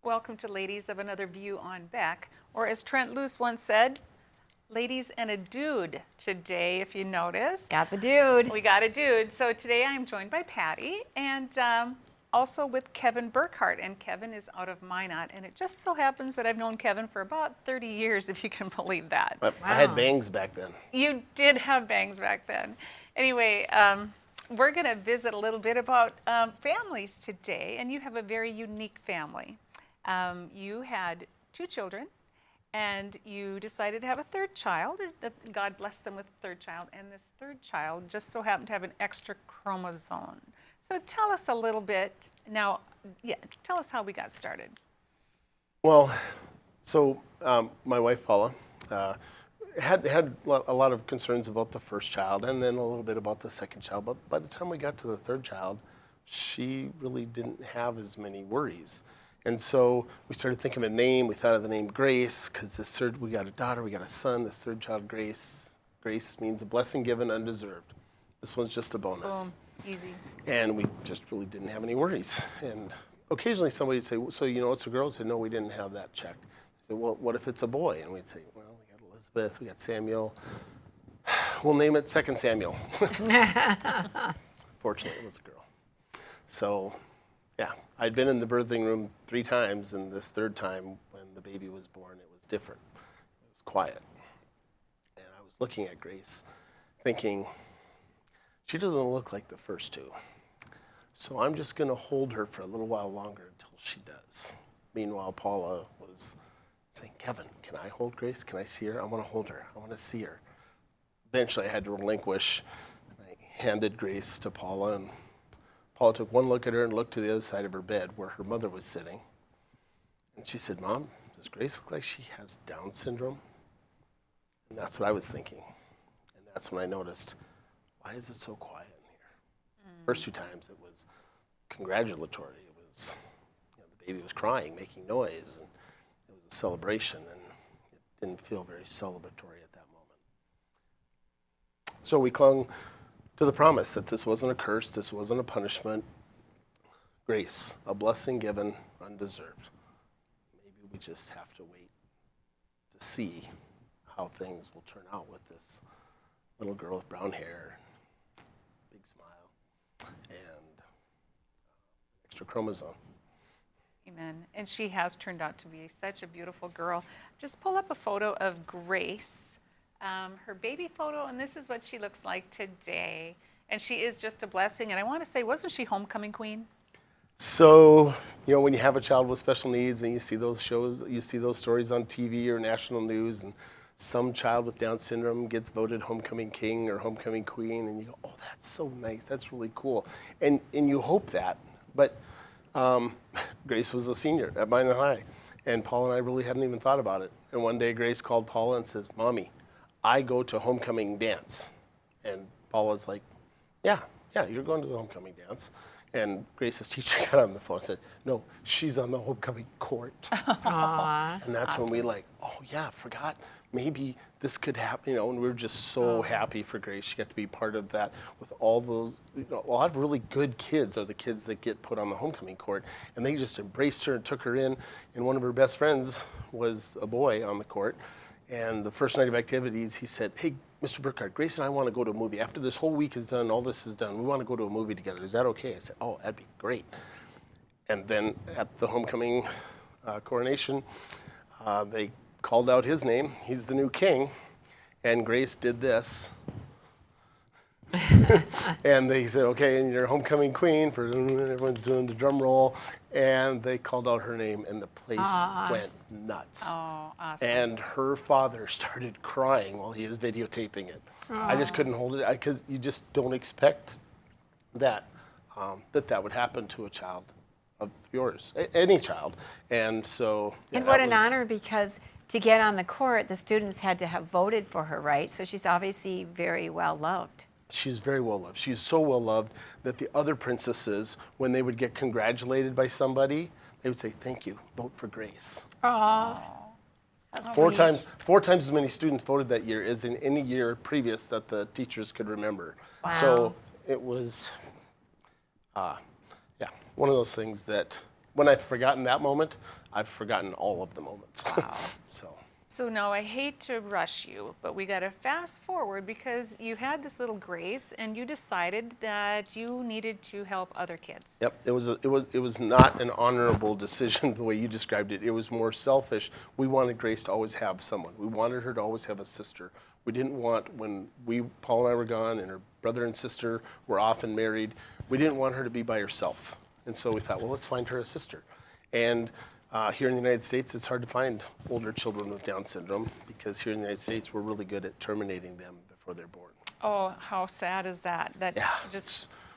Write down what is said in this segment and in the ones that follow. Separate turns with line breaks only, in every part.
Welcome to Ladies of Another View on Beck, or as Trent Luce once said, ladies and a dude today, if you notice.
Got the dude.
We got a dude. So today I'm joined by Patty and also with Kevin Burckhardt. And Kevin is out of Minot. And it just so happens that I've known Kevin for about 30 years, if you can believe that.
I had bangs back then.
You did have bangs back then. Anyway, we're going to visit a little bit about families today. And you have a very unique family. You had 2 children. And you decided to have a 3rd child, or that God blessed them with a 3rd child, and this 3rd child just so happened to have an extra chromosome. So tell us a little bit now. Yeah, tell us how we got started.
Well, so my wife Paula had a lot of concerns about the 1st child, and then a little bit about the 2nd child. But by the time we got to the 3rd child, she really didn't have as many worries. And so we started thinking of a name. We thought of the name Grace, because we got a daughter, we got a son, this 3rd child, Grace. Grace means a blessing given undeserved. This one's just a bonus.
Boom, easy.
And we just really didn't have any worries. And occasionally somebody would say, so you know it's a girl? I said, no, we didn't have that checked. I said, well, what if it's a boy? And we'd say, well, we got Elizabeth, we got Samuel. We'll name it 2nd Samuel. Fortunately, it was a girl. So, yeah, I'd been in the birthing room 3 times, and this 3rd time when the baby was born, it was different. It was quiet. And I was looking at Grace thinking, she doesn't look like the first 2. So I'm just going to hold her for a little while longer until she does. Meanwhile, Paula was saying, Kevin, can I hold Grace? Can I see her? I want to hold her. I want to see her. Eventually, I had to relinquish. I handed Grace to Paula, and Paula took one look at her and looked to the other side of her bed where her mother was sitting. And she said, Mom, does Grace look like she has Down syndrome? And that's what I was thinking. And that's when I noticed, why is it so quiet in here? First 2 times it was congratulatory. It was, the baby was crying, making noise, and it was a celebration, and it didn't feel very celebratory at that moment. So we clung to the promise that this wasn't a curse, this wasn't a punishment. Grace, a blessing given undeserved. Maybe we just have to wait to see how things will turn out with this little girl with brown hair, big smile, and extra chromosome.
Amen. And she has turned out to be such a beautiful girl. Just pull up a photo of Grace. Her baby photo, and this is what she looks like today. And she is just a blessing. And I want to say, wasn't she homecoming queen?
So, when you have a child with special needs and you see those shows, you see those stories on TV or national news, and some child with Down syndrome gets voted homecoming king or homecoming queen, and you go, oh, that's so nice, that's really cool. And you hope that. But Grace was a senior at Minot High, and Paula and I really hadn't even thought about it. And one day Grace called Paula and says, Mommy, I go to homecoming dance. And Paula's like, yeah, you're going to the homecoming dance. And Grace's teacher got on the phone and said, no, she's on the homecoming court.
Aww.
And that's
awesome.
when we oh yeah, forgot. Maybe this could happen, and we were just so happy for Grace. She got to be part of that with all those, a lot of really good kids are the kids that get put on the homecoming court. And they just embraced her and took her in. And one of her best friends was a boy on the court. And the first night of activities, he said, hey, Mr. Burckhardt, Grace and I want to go to a movie. After this whole week is done, all this is done, we want to go to a movie together. Is that okay? I said, oh, that'd be great. And then at the homecoming coronation, they called out his name. He's the new king. And Grace did this. And they said, okay, and you're homecoming queen, for everyone's doing the drum roll. And they called out her name, and the place went nuts.
Oh, awesome.
And her father started crying while he was videotaping it. I just couldn't hold it, because you just don't expect that that would happen to a child of yours, any child. And so, yeah,
And what an honor, because to get on the court, the students had to have voted for her, right? So she's obviously very well loved.
She's very well loved. She's so well loved that the other princesses, when they would get congratulated by somebody, they would say, thank you, vote for Grace.
Aww.
Four times as many students voted that year as in any year previous that the teachers could remember.
Wow.
So it was, one of those things that when I've forgotten that moment, I've forgotten all of the moments.
Wow.
So
now I hate to rush you, but we got to fast forward because you had this little Grace and you decided that you needed to help other kids.
yep, it was not an honorable decision the way you described it. It was more selfish. We wanted Grace to always have someone. We wanted her to always have a sister. We didn't want, when Paul and I were gone and her brother and sister were off and married, we didn't want her to be by herself. And so we thought, well, let's find her a sister. And here in the United States, it's hard to find older children with Down syndrome because here in the United States, we're really good at terminating them before they're born.
Oh, how sad is that?
Yeah.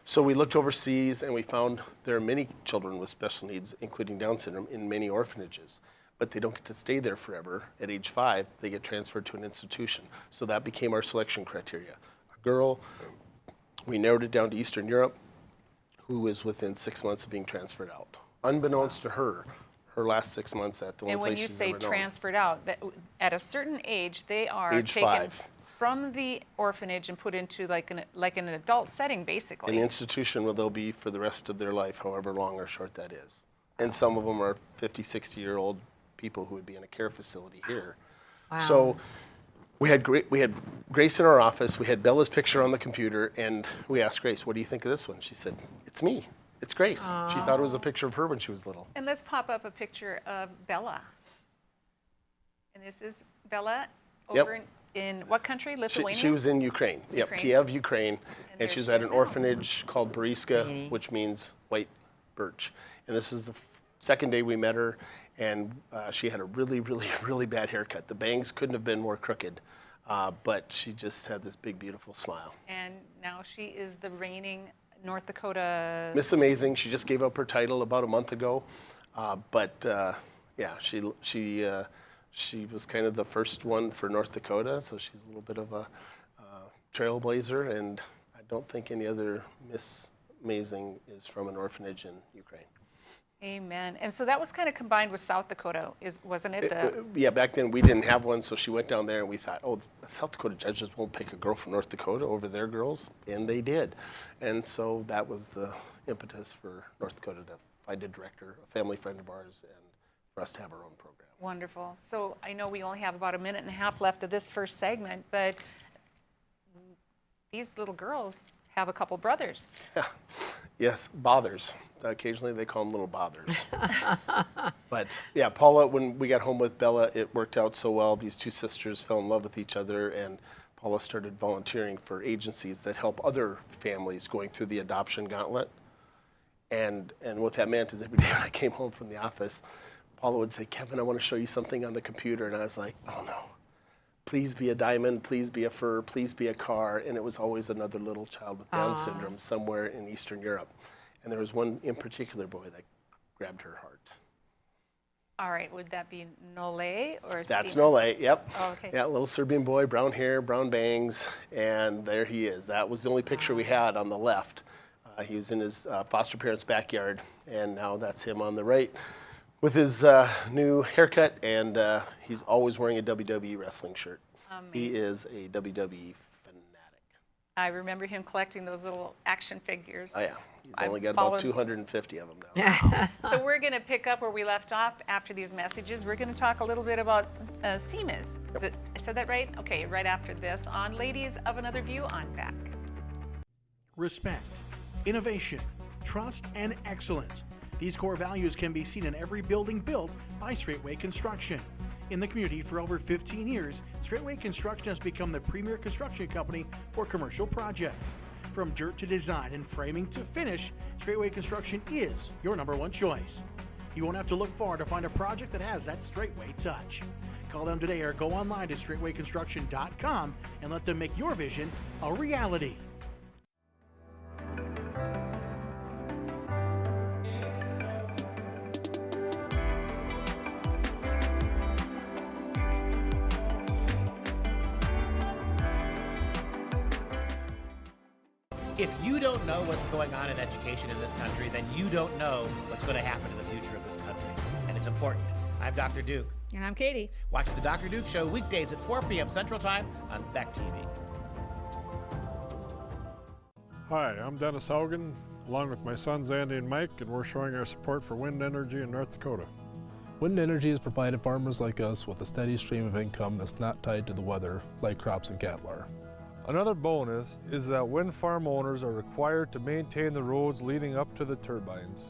So we looked overseas and we found there are many children with special needs, including Down syndrome, in many orphanages. But they don't get to stay there forever. At age 5, they get transferred to an institution. So that became our selection criteria. A girl, we narrowed it down to Eastern Europe, who was within 6 months of being transferred out. Unbeknownst to her last 6 months at the one
And
place
when you
she's
say
never known.
transferred out, that at a certain age, they are
Age
taken
5.
from the orphanage and put into like an adult setting,
An
basically.
institution where they'll be for the rest of their life, however long or short that is. And some of them are 50, 60-year-old people who would be in a care facility here.
Wow.
So we had Grace in our office. We had Bella's picture on the computer, and we asked Grace, "What do you think of this one?" She said, "It's me. It's Grace." She thought it was a picture of her when she was little.
And let's pop up a picture of Bella. And this is Bella
Yep.
over in what country? Lithuania?
She was in Ukraine. Yep,
Ukraine.
Kiev, Ukraine. And
there
she was
she
at
is
an
now.
orphanage called Boriska,
Sweetie.
which means white birch. And this is the second day we met her, and she had a really, really, really bad haircut. The bangs couldn't have been more crooked, but she just had this big, beautiful smile.
And now she is the reigning North Dakota.
Miss Amazing, she just gave up her title about a month ago, but yeah, she was kind of the first one for North Dakota, so she's a little bit of a trailblazer, and I don't think any other Miss Amazing is from an orphanage in Ukraine.
Amen. And so that was kind of combined with South Dakota, wasn't it?
Yeah, back then we didn't have one, so she went down there and we thought, oh, the South Dakota judges won't pick a girl from North Dakota over their girls, and they did. And so that was the impetus for North Dakota to find a director, a family friend of ours, and for us to have our own program.
Wonderful. So I know we only have about a minute and a half left of this first segment, but these little girls have a couple brothers.
Yeah. Yes, bothers. Occasionally they call them little bothers. But yeah, Paula, when we got home with Bella, it worked out so well. These two sisters fell in love with each other, and Paula started volunteering for agencies that help other families going through the adoption gauntlet. And what that meant is every day when I came home from the office, Paula would say, "Kevin, I want to show you something on the computer." And I was like, "Oh no. Please be a diamond, please be a fur, please be a car." And it was always another little child with Down syndrome somewhere in Eastern Europe. And there was one in particular boy that grabbed her heart.
All right, would that be Nole or
That's
Seamus?
Nole, yep.
Oh, okay.
Yeah, little Serbian boy, brown hair, brown bangs, and there he is. That was the only picture we had on the left. He was in his foster parents' backyard, and now that's him on the right with his new haircut, and he's always wearing a WWE wrestling shirt. He is a WWE fanatic.
I remember him collecting those little action figures.
Oh yeah, he's
I've
only got
followed-
about 250 of them now.
So we're going to pick up where we left off after these messages. We're going to talk a little bit about Seamus. I said that right? Okay, right after this on Ladies of Another View on Back.
Respect, innovation, trust, and excellence. These core values can be seen in every building built by Straightway Construction. In the community for over 15 years, Straightway Construction has become the premier construction company for commercial projects. From dirt to design and framing to finish, Straightway Construction is your #1 choice. You won't have to look far to find a project that has that Straightway touch. Call them today or go online to straightwayconstruction.com and let them make your vision a reality.
If you don't know what's going on in education in this country, then you don't know what's going to happen in the future of this country. And it's important. I'm Dr. Duke.
And I'm Katie.
Watch the Dr. Duke Show weekdays at 4 p.m. Central Time on Beck TV.
Hi, I'm Dennis Haugen.
along with my sons Andy and Mike, and we're showing our support for wind energy in North Dakota.
Wind energy has provided farmers like us with a steady stream of income that's not tied to the weather like crops and cattle are.
Another bonus is that wind farm owners are required to maintain the roads leading up to the turbines.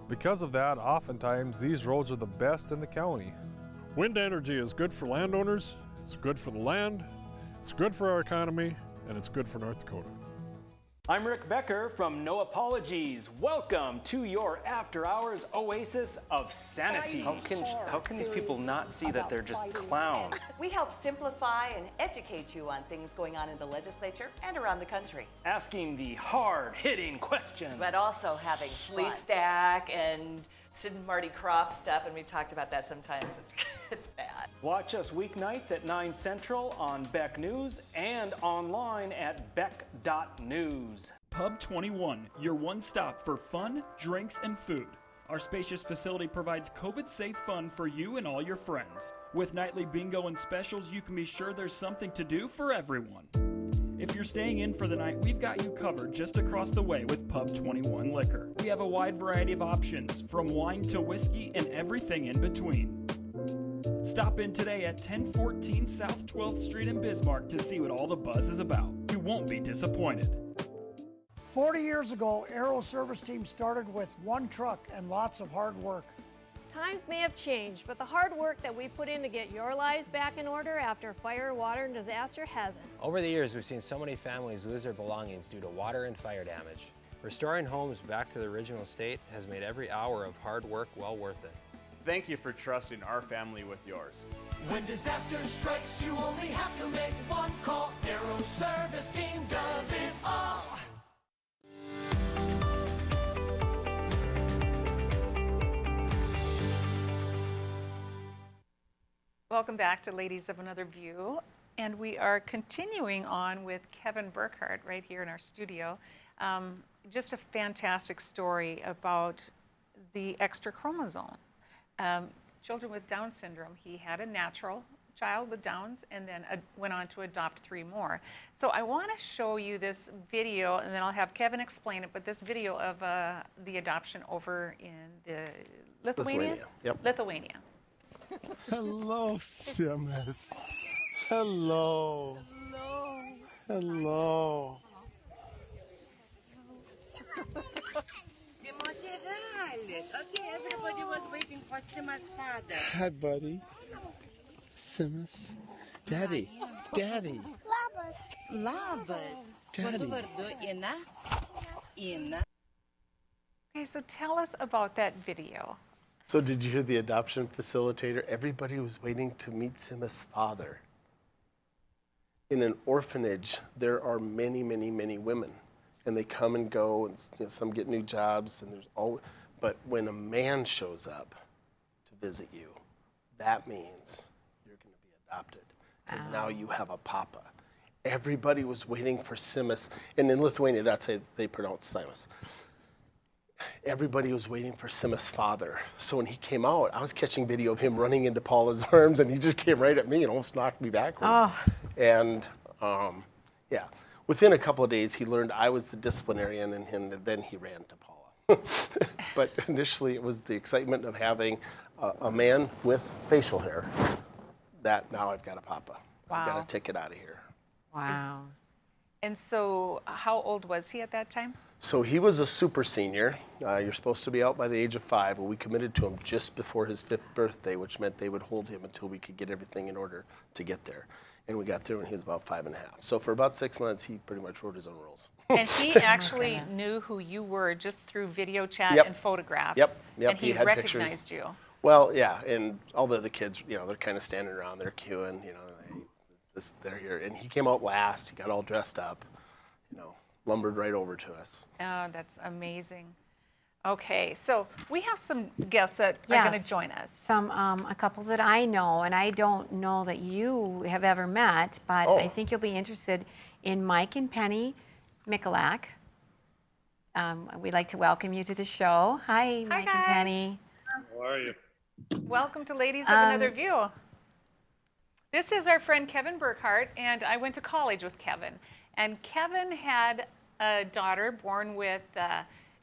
Because of that, oftentimes these roads are the best in the county. Wind energy is good for landowners, it's good for the land, it's good for our economy, and it's good for North Dakota.
I'm Rick Becker from No Apologies. Welcome to your after hours oasis of sanity. How can these people not see that they're just clowns?
We help simplify and educate you on things going on in the legislature and around the country.
Asking the hard-hitting questions.
But also having Lee Stack and Sid and Marty Croft stuff, and we've talked about that sometimes. It's bad.
Watch us weeknights at 9 Central on Beck News and online at beck.news.
Pub 21, your one stop for fun, drinks, and food. Our spacious facility provides COVID-safe fun for you and all your friends. With nightly bingo and specials, you can be sure there's something to do for everyone. If you're staying in for the night, we've got you covered just across the way with Pub 21 Liquor. We have a wide variety of options, from wine to whiskey and everything in between. Stop in today at 1014 South 12th Street in Bismarck to see what all the buzz is about. You won't be disappointed.
40 years ago, Aero Service Team started with one truck and lots of hard work.
Times may have changed, but the hard work that we put in to get your lives back in order after fire, water, and disaster hasn't.
Over the years, we've seen so many families lose their belongings due to water and fire damage. Restoring homes back to the original state has made every hour of hard work well worth it.
Thank you for trusting our family with yours.
When disaster strikes, you only have to make one call. Aero Service Team does it all.
Welcome back to Ladies of Another View, and we are continuing on with Kevin Burckhardt right here in our studio. Just a fantastic story about the extra chromosome. Children with Down syndrome. He had a natural child with Downs and then went on to adopt 3 more. So I want to show you this video, and then I'll have Kevin explain it, but this video of the adoption over in the Lithuania?
Yep.
Lithuania.
Hello, Simas. Hello. Hello.
Okay, everybody was waiting for Sima's father.
Hi, buddy. Simas. Daddy. Daddy.
Labas.
Daddy.
Okay, so tell us about that video.
So did you hear the adoption facilitator? Everybody was waiting to meet Sima's father. In an orphanage, there are many, many, many women. And they come and go, and some get new jobs, and there's always, but when a man shows up to visit you, that means you're going to be adopted, because now you have a papa. Everybody was waiting for Simas, and in Lithuania, that's how they pronounce Simas. Everybody was waiting for Sima's father. So when he came out, I was catching video of him running into Paula's arms, and he just came right at me and almost knocked me backwards.
Oh.
And yeah. Within a couple of days, he learned I was the disciplinarian, and then he ran to Paula. But initially, it was the excitement of having a man with facial hair that now I've got a papa.
Wow.
I've got a ticket out of here.
Wow.
And so how old was he at that time?
So he was a super senior. You're supposed to be out by the age of 5. Well, we committed to him just before his 5th birthday, which meant they would hold him until we could get everything in order to get there. And we got there when he was about 5 and a half. So for about 6 months, he pretty much wrote his own rules.
And he actually knew who you were just through video chat
Yep.
and photographs.
Yep.
And he
had
recognized
pictures.
you.
Well, yeah, and all the other kids, they're kind of standing around, they're queuing, they're here. And he came out last. He got all dressed up, lumbered right over to us.
Oh, that's amazing. Okay, so we have some guests that are going to join us.
A couple that I know, and I don't know that you have ever met, but I think you'll be interested in Mike and Penny Mikulak. We'd like to welcome you to the show. Hi, Mike
guys.
and Penny.
How are you?
Welcome to Ladies of Another View. This is our friend Kevin Burckhardt, and I went to college with Kevin. And Kevin had a daughter born with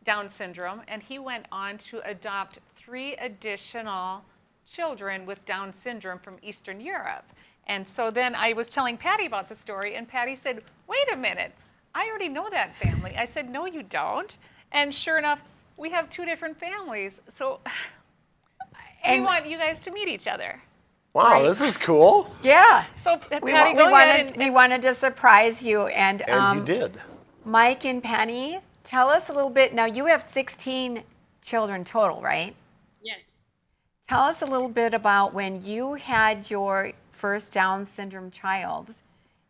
Down syndrome, and he went on to adopt 3 additional children with Down syndrome from Eastern Europe. And so then I was telling Patty about the story, and Patty said, wait a minute, I already know that family. I said, no, you don't. And sure enough, we have 2 different families. So we want you guys to meet each other.
Wow, this is cool.
Yeah.
So Patty,
we wanted to surprise you. And
you did.
Mike and Penny, tell us a little bit. Now, you have 16 children total, right?
Yes.
Tell us a little bit about when you had your first Down syndrome child.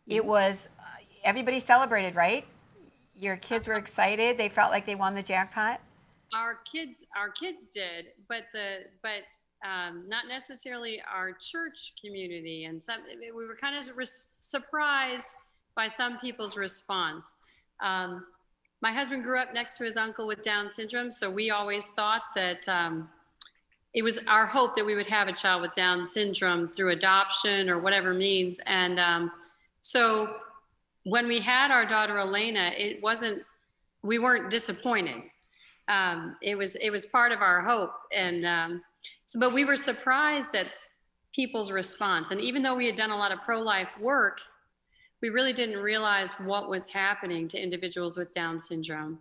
It was, everybody celebrated, right? Your kids were excited. They felt like they won the jackpot.
Our kids did, but not necessarily our church community. And we were kind of surprised by some people's response. My husband grew up next to his uncle with Down syndrome, so we always thought that it was our hope that we would have a child with Down syndrome through adoption or whatever means. And so when we had our daughter Elena, we weren't disappointed. It was part of our hope. And but we were surprised at people's response. And even though we had done a lot of pro-life work, we really didn't realize what was happening to individuals with Down syndrome.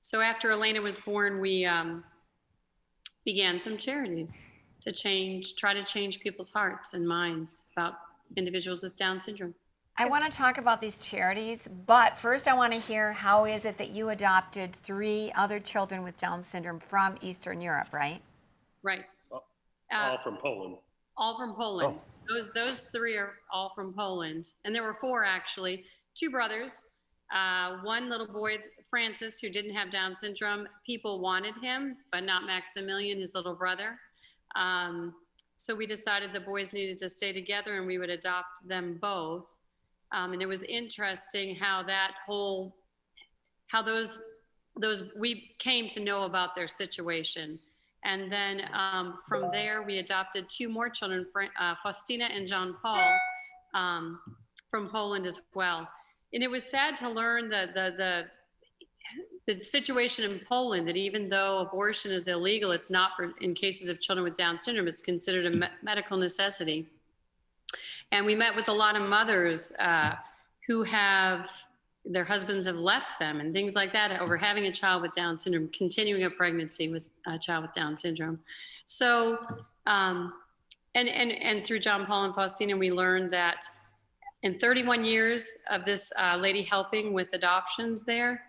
So after Elena was born, we began some charities to try to change people's hearts and minds about individuals with Down syndrome.
I want to talk about these charities, but first I want to hear, how is it that you adopted 3 other children with Down syndrome from Eastern Europe, right?
Right.
All from Poland.
All from Poland. Oh. Those 3 are all from Poland. And there were 4 actually, 2 brothers, 1 little boy, Francis, who didn't have Down syndrome. People wanted him, but not Maximilian, his little brother. So we decided the boys needed to stay together and we would adopt them both. And it was interesting how we came to know about their situation. And then from there, we adopted 2 more children, Faustina and John Paul, from Poland as well. And it was sad to learn the situation in Poland, that even though abortion is illegal, it's not in cases of children with Down syndrome, it's considered a medical necessity. And we met with a lot of mothers who their husbands have left them and things like that over having a child with Down syndrome, continuing a pregnancy with a child with Down syndrome. So, and through John Paul and Faustina, we learned that in 31 years of this lady helping with adoptions there,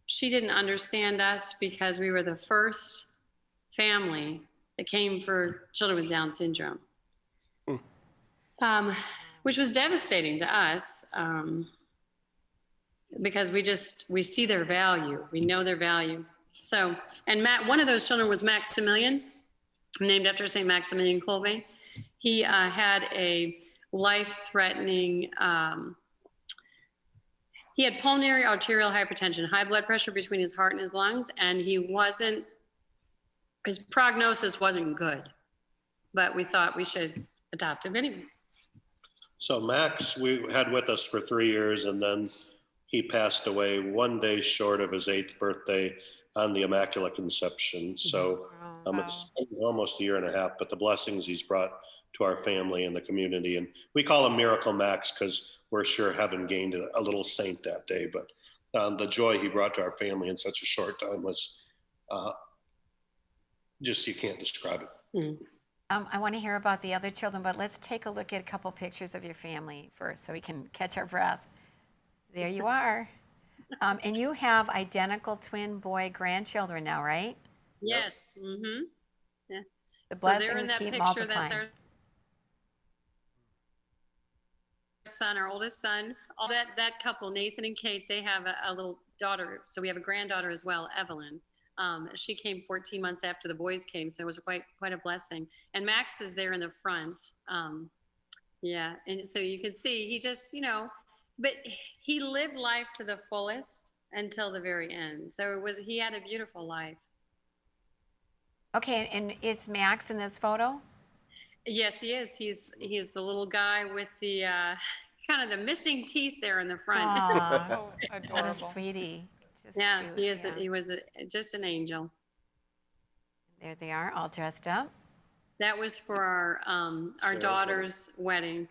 she didn't understand us because we were the first family that came for children with Down syndrome. Which was devastating to us, because we see their value, we know their value. So, and one of those children was Maximilian, named after St. Maximilian Kolbe. He had a life-threatening, he had pulmonary arterial hypertension, high blood pressure between his heart and his lungs, and his prognosis wasn't good, but we thought we should adopt him anyway.
So Max, we had with us for 3 years, and then he passed away 1 day short of his 8th birthday on the Immaculate Conception. So it's been almost 1.5 years, but the blessings he's brought to our family and the community. And we call him Miracle Max because we're sure heaven gained a little saint that day. But the joy he brought to our family in such a short time was just, you can't describe it.
Mm-hmm.
I want to hear about the other children, but let's take a look at a couple pictures of your family first so we can catch our breath. There you are. And you have identical twin boy grandchildren now, right?
Yes. Mm-hmm. Yeah.
The
So
blessings
they're in that
keep
picture.
multiplying.
That's our son, our oldest son. All that couple, Nathan and Kate, they have a little daughter. So we have a granddaughter as well, Evelyn. She came 14 months after the boys came, so it was quite a blessing. And Max is there in the front. Yeah, and so you can see he just, but he lived life to the fullest until the very end. So he had a beautiful life.
Okay, and is Max in this photo?
Yes, he is. He's the little guy with the kind of the missing teeth there in the front.
Aw, what a sweetie. Just
Yeah,
cute,
he was just an angel.
There they are, all dressed up.
That was for our daughter's wedding.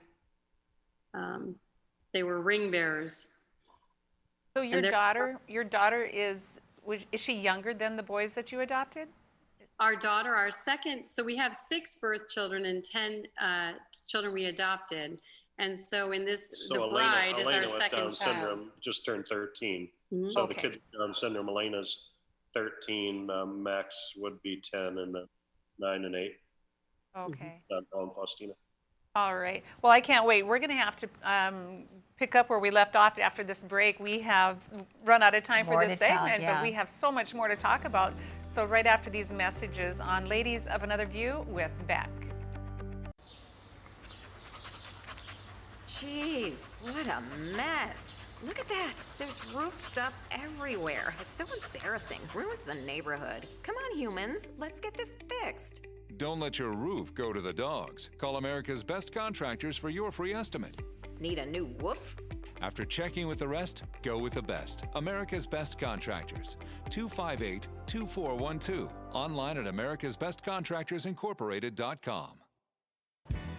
They were ring bearers.
So your daughter is she younger than the boys that you adopted?
Our daughter, our second, so we have 6 birth children and 10 children we adopted. And so in this, the bride is our second
Down
child.
syndrome just turned 13.
Mhm.
So the kids with Down syndrome, Elena's 13, Max would be 10, and 9 and 8.
Okay.
And Faustina.
All right. Well, I can't wait. We're going to have to pick up where we left off after this break. We have run out of time for this segment, but we have so much more to talk about. So right after these messages on Ladies of Another View with Beck.
Jeez, what a mess. Look at that. There's roof stuff everywhere. It's so embarrassing. Ruins the neighborhood. Come on, humans. Let's get this fixed.
Don't let your roof go to the dogs. Call America's Best Contractors for your free estimate.
Need a new woof?
After checking with the rest, go with the best. America's Best Contractors. 258-2412. Online at americasbestcontractorsincorporated.com.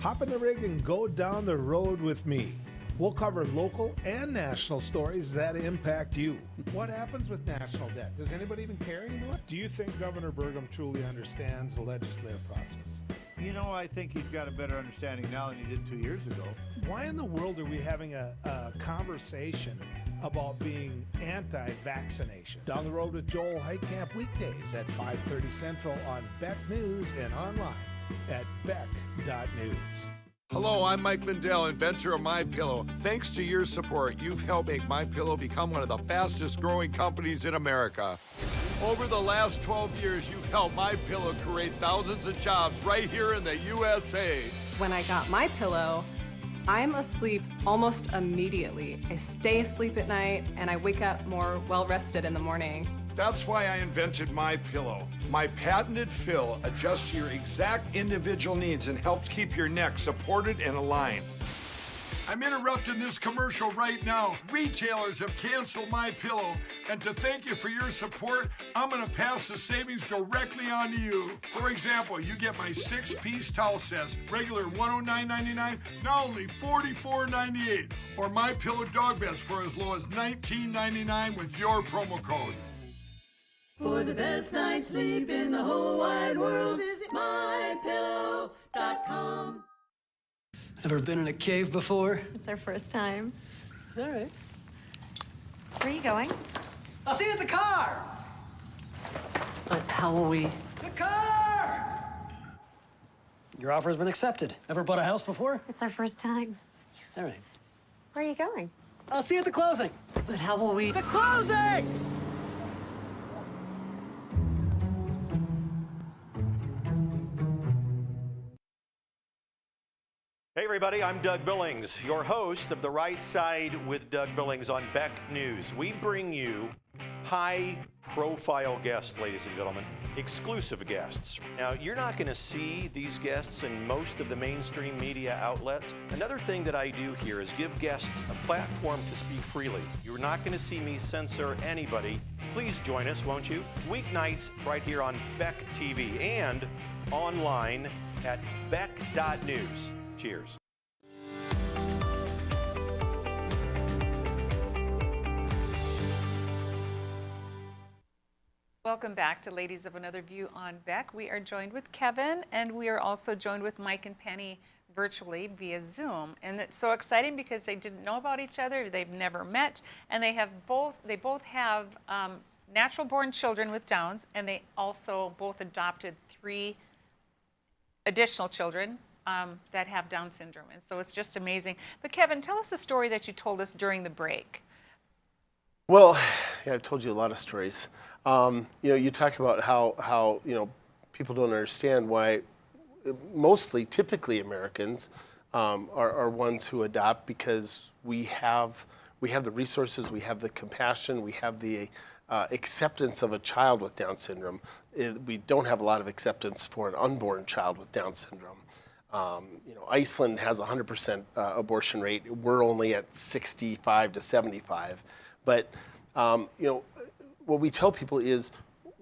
Hop in the rig and go down the road with me. We'll cover local and national stories that impact you. What happens with national debt? Does anybody even care anymore? Do you think Governor Burgum truly understands the legislative process?
You know, I think he's got a better understanding now than he did 2 years ago.
Why in the world are we having a conversation about being anti-vaccination? Down the road with Joel Heitkamp weekdays at 5:30 Central on Beck News and online at beck.news.
Hello, I'm Mike Lindell, inventor of MyPillow. Thanks to your support, you've helped make MyPillow become one of the fastest growing companies in America. Over the last 12 years, you've helped MyPillow create thousands of jobs right here in the USA.
When I got MyPillow, I'm asleep almost immediately. I stay asleep at night and I wake up more well-rested in the morning.
That's why I invented MyPillow. My patented fill adjusts to your exact individual needs and helps keep your neck supported and aligned. I'm interrupting this commercial right now. Retailers have canceled MyPillow, and to thank you for your support, I'm going to pass the savings directly on to you. For example, you get my 6-piece towel sets, regular $109.99, now only $44.98, or MyPillow dog beds for as low as $19.99 with your promo code.
For the best night's sleep in the whole wide world, visit MyPillow.com.
Ever been in a cave before?
It's our first time.
All right.
Where are you going?
I'll see you at the car!
But how will we?
The car! Your offer's been accepted. Ever bought a house before?
It's our first time.
All right.
Where are you going?
I'll see you at the closing.
But how will we?
The closing!
Hey everybody, I'm Doug Billings, your host of The Right Side with Doug Billings on Beck News. We bring you high-profile guests, ladies and gentlemen, exclusive guests. Now, you're not going to see these guests in most of the mainstream media outlets. Another thing that I do here is give guests a platform to speak freely. You're not going to see me censor anybody. Please join us, won't you? Weeknights right here on Beck TV and online at beck.news. Cheers.
Welcome back to Ladies of Another View on Beck. We are joined with Kevin, and we are also joined with Mike and Penny virtually via Zoom. And it's so exciting because they didn't know about each other, they've never met, and they both have natural-born children with Downs, and they also both adopted 3 additional children that have Down syndrome. And so it's just amazing. But Kevin, tell us a story that you told us during the break.
Well, yeah, I've told you a lot of stories. You talk about how people don't understand why typically Americans are ones who adopt, because we have the resources, we have the compassion, we have the acceptance of a child with Down syndrome. We don't have a lot of acceptance for an unborn child with Down syndrome. Iceland has a 100% abortion rate. We're only at 65 to 75. But what we tell people is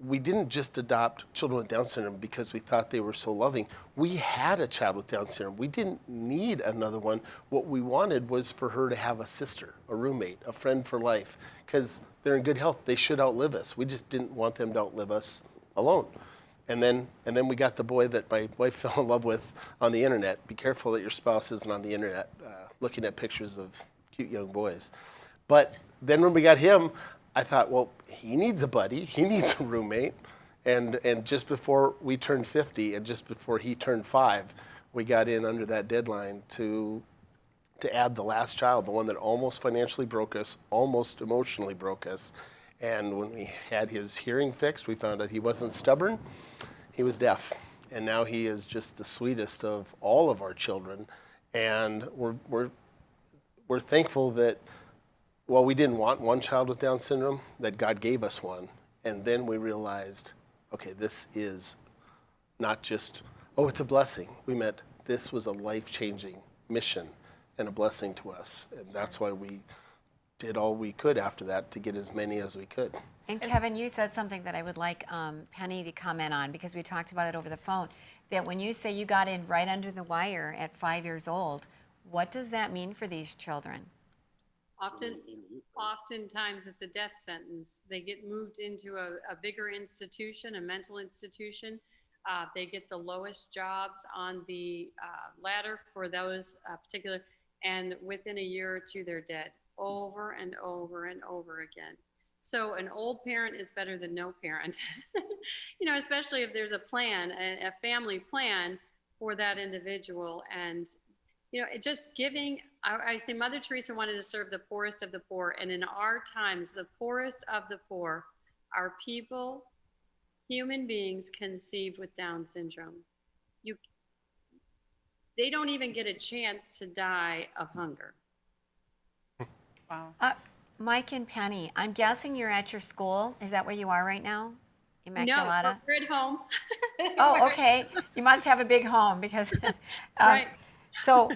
we didn't just adopt children with Down syndrome because we thought they were so loving. We had a child with Down syndrome. We didn't need another one. What we wanted was for her to have a sister, a roommate, a friend for life, because they're in good health. They should outlive us. We just didn't want them to outlive us alone. And then we got the boy that my wife fell in love with on the internet. Be careful that your spouse isn't on the internet looking at pictures of cute young boys. But then when we got him, I thought, well, he needs a buddy. He needs a roommate. And just before we turned 50 and just before he turned 5, we got in under that deadline to add the last child, the one that almost financially broke us, almost emotionally broke us. And when we had his hearing fixed, we found out he wasn't stubborn. He was deaf. And now he is just the sweetest of all of our children. And we're thankful that, well, we didn't want one child with Down syndrome, that God gave us one. And then we realized, okay, this is not just, oh, it's a blessing. We meant this was a life-changing mission and a blessing to us. And that's why we did all we could after that to get as many as we could.
And Kevin, you said something that I would like Penny to comment on, because we talked about it over the phone, that when you say you got in right under the wire at 5 years old, what does that mean for these children?
Oftentimes it's a death sentence. They get moved into a bigger institution, a mental institution. They get the lowest jobs on the ladder for those particular, and within a year or two, they're dead over and over and over again. So an old parent is better than no parent, especially if there's a plan, a family plan for that individual. And just giving, I say Mother Teresa wanted to serve the poorest of the poor. And in our times, the poorest of the poor are people, human beings conceived with Down syndrome. They don't even get a chance to die of hunger.
Wow.
Mike and Penny, I'm guessing you're at your school. Is that where you are right now? Immaculata?
No, we're at home.
Oh, okay. You must have a big home because...
Right.
So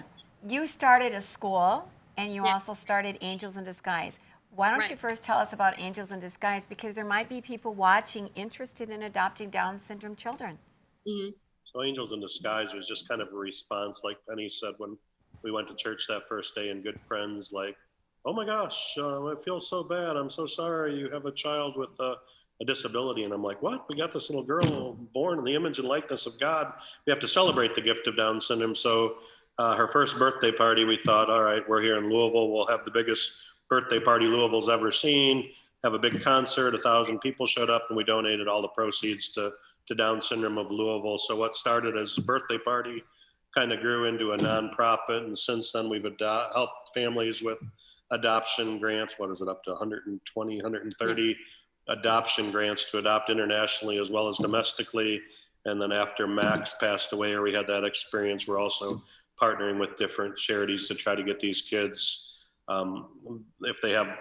you started a school and you also started Angels in Disguise. Why don't you first tell us about Angels in Disguise, because there might be people watching interested in adopting Down syndrome children.
Mm-hmm. So Angels in Disguise was just kind of a response, like Penny said, when we went to church that first day, and good friends like, oh my gosh, I feel so bad. I'm so sorry you have a child with a disability. And I'm like, what? We got this little girl born in the image and likeness of God. We have to celebrate the gift of Down syndrome. So her first birthday party, we thought, all right, we're here in Louisville. We'll have the biggest birthday party Louisville's ever seen, have a big concert, 1,000 people showed up, and we donated all the proceeds to Down syndrome of Louisville. So what started as a birthday party kind of grew into a nonprofit. And since then we've helped families with adoption grants. What is it, up to 120, 130 adoption grants to adopt internationally as well as domestically. And then after Max passed away, or we had that experience, we're also partnering with different charities to try to get these kids, if they have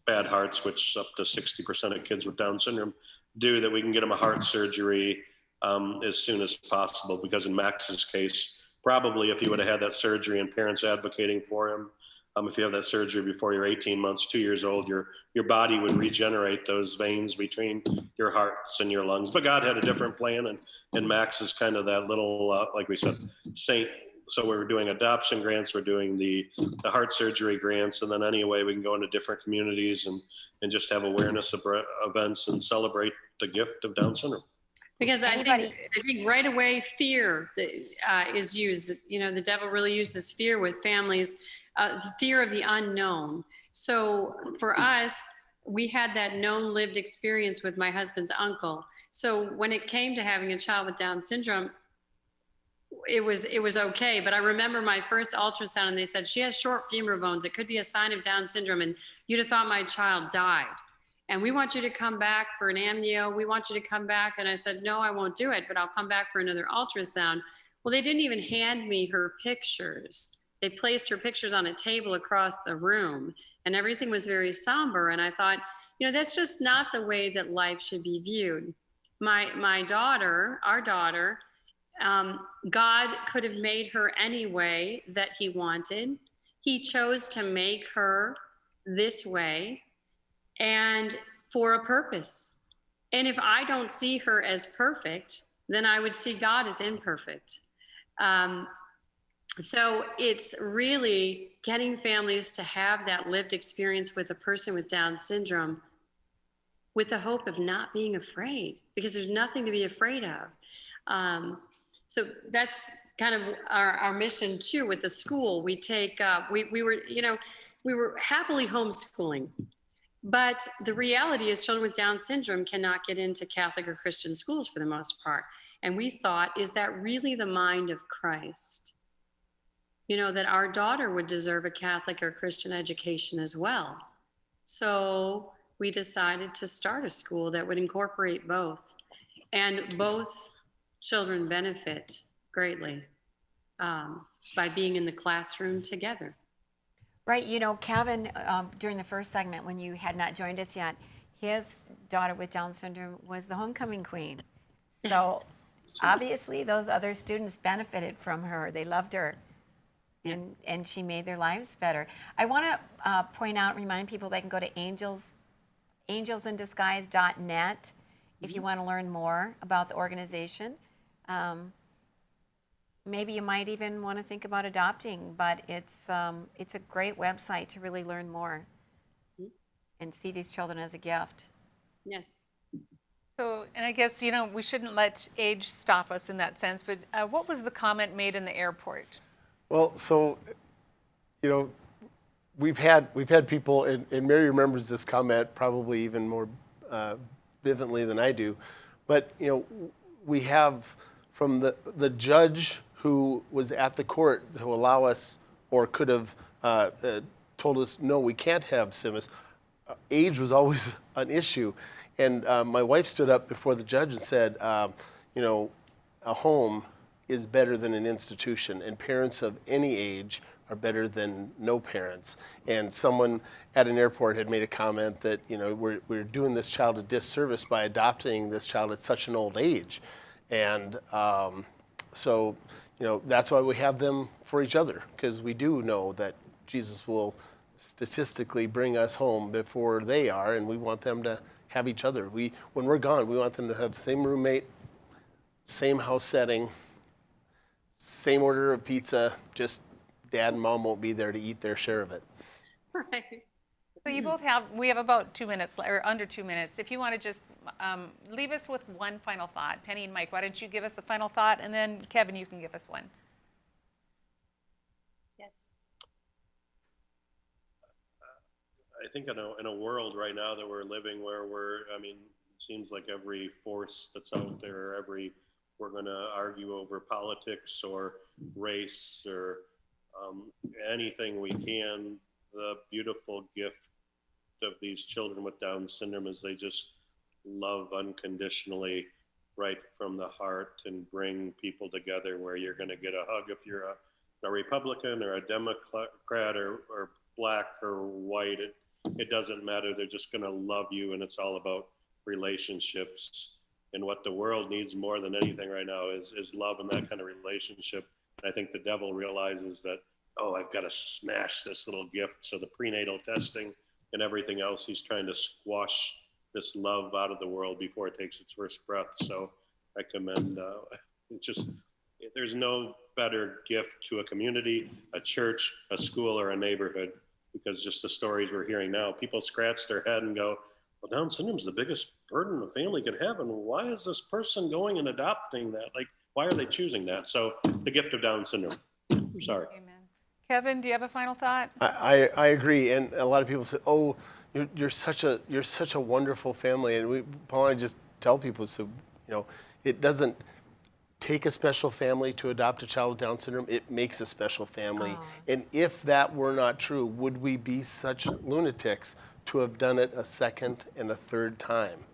bad hearts, which up to 60% of kids with Down syndrome do, that we can get them a heart surgery as soon as possible. Because in Max's case, probably if he would have had that surgery and parents advocating for him, if you have that surgery before you're 18 months, 2 years old, your body would regenerate those veins between your hearts and your lungs. But God had a different plan, and Max is kind of that little, like we said, saint. So we're doing adoption grants, we're doing the heart surgery grants, and then anyway, we can go into different communities and just have awareness of events and celebrate the gift of Down syndrome.
Because I think right away fear is used. The devil really uses fear with families, the fear of the unknown. So for us, we had that known lived experience with my husband's uncle. So when it came to having a child with Down syndrome, it was okay. But I remember my first ultrasound and they said, she has short femur bones. It could be a sign of Down syndrome. And you'd have thought my child died. And we want you to come back for an amnio. We want you to come back. And I said, no, I won't do it, but I'll come back for another ultrasound. Well, they didn't even hand me her pictures. They placed her pictures on a table across the room, and everything was very somber. And I thought, that's just not the way that life should be viewed. My daughter, our daughter, God could have made her any way that he wanted. He chose to make her this way. And for a purpose. And if I don't see her as perfect, then I would see God as imperfect. So it's really getting families to have that lived experience with a person with Down syndrome with the hope of not being afraid, because there's nothing to be afraid of. So that's kind of our mission too with the school. We take, we were happily homeschooling, but the reality is children with Down syndrome cannot get into Catholic or Christian schools for the most part. And we thought, is that really the mind of Christ? You know, that our daughter would deserve a Catholic or Christian education as well. So we decided to start a school that would incorporate both. And both children benefit greatly by being in the classroom together.
Right, you know, Kevin, during the first segment, when you had not joined us yet, his daughter with Down syndrome was the homecoming queen. So obviously those other students benefited from her. They loved her.
Yes.
And she made their lives better. I want to point out, remind people they can go to angelsinDisguise.net if you want to learn more about the organization. Maybe you might even want to think about adopting, but it's a great website to really learn more and see these children as a gift.
Yes.
So, and I guess, you know, we shouldn't let age stop us in that sense, but what was the comment made in the airport?
Well, so, you know, we've had people, and Mary remembers this comment probably even more vividly than I do, but, you know, we have from the judge who was at the court who allow us or could have told us, no, we can't have SIMUS. Age was always an issue. And my wife stood up before the judge and said, you know, a home is better than an institution, and parents of any age are better than no parents. And someone at an airport had made a comment that, you know, we're doing this child a disservice by adopting this child at such an old age. And so, you know, that's why we have them for each other, because we do know that Jesus will statistically bring us home before they are, and we want them to have each other. When we're gone, we want them to have the same roommate, same house setting, same order of pizza, just dad and mom won't be there to eat their share of it.
Right.
So you both we have about 2 minutes, or under 2 minutes. If you want to just leave us with one final thought. Penny and Mike, why don't you give us a final thought, and then Kevin, you can give us one.
Yes.
I think in a world right now that we're living where it seems like every force that's out there, we're going to argue over politics or race or anything we can. The beautiful gift of these children with Down syndrome is they just love unconditionally right from the heart and bring people together where you're going to get a hug if you're a Republican or a Democrat or black or white. It doesn't matter. They're just going to love you, and it's all about relationships. And what the world needs more than anything right now is love and that kind of relationship. And I think the devil realizes that, oh, I've got to smash this little gift. So the prenatal testing and everything else, he's trying to squash this love out of the world before it takes its first breath. So I commend, there's no better gift to a community, a church, a school, or a neighborhood, because just the stories we're hearing now, people scratch their head and go, well, Down syndrome is the biggest burden a family could have, and why is this person going and adopting that? Like, why are they choosing that? So the gift of Down syndrome. Sorry.
Amen. Kevin, do you have a final thought?
I agree, and a lot of people say, "Oh, you're such a wonderful family," and Paul and I just tell people, so you know, it doesn't take a special family to adopt a child with Down syndrome. It makes a special family, and if that were not true, would we be such lunatics to have done it a second and a third time?